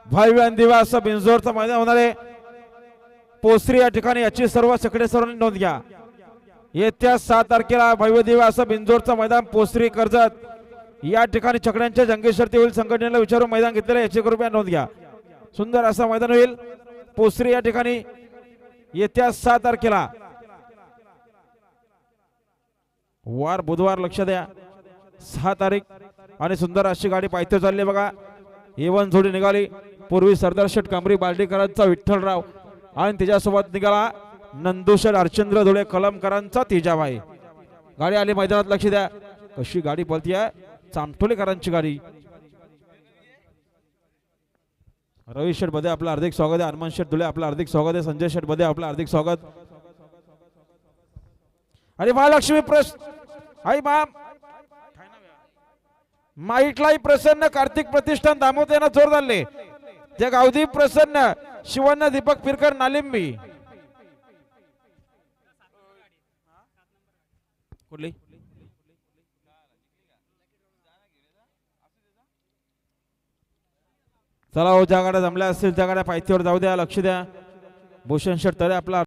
भव्य आणि दिव्य असं बिंजोरचं मैदान होणार आहे पोसरी या ठिकाणी, याची सर्व सकडे सर्वांनी नोंद घ्या। येत्या 7 तारखेला भव्य दिव्य असं बिंजोरचं मैदान पोसरी कर्जत या ठिकाणी छकड्यांच्या जंगी शर्ती होईल। संघटनेला विचारून मैदान घेतलेलं याची कृपया नोंद घ्या। सुंदर असं मैदान होईल पोसरी या ठिकाणी येत्या 7 तारखेला वार बुधवार, लक्ष द्या 6 तारीख। आणि सुंदर अशी गाडी पायथ्या चालली बघा। A1 जोडी निघाली, पूर्वी सरदार शेठ कांबरी बार्डीकरांचा विठ्ठलराव आणि त्याच्यासोबत निघाला नंदुशेठ अर्चंद्र धुळे कलमकरांचा तेजाबाई। गाडी आली मैदानात, लक्ष द्या कशी गाडी पळतीये, चामठोलेकरांची गाडी। रवी शेठ बदे आपलं हार्दिक स्वागत आहे, हनुमान शेठ धुळे आपलं हार्दिक स्वागत आहे, संजय शेठ बदे आपलं हार्दिक स्वागत। अरे महालक्ष्मी आई माईटलाई प्रसन्न, कार्तिक प्रतिष्ठान दामोदर जोर झाले, त्या गावदीप प्रसन्न, शिवण्ण दीपक पिरकर नालिंबी। कुठली चला हो, ज्या गाड्या जमल्या असतील त्या गाड्या पायथ्यावर जाऊ द्या, लक्ष द्या। भूषण शेठ तळे आपला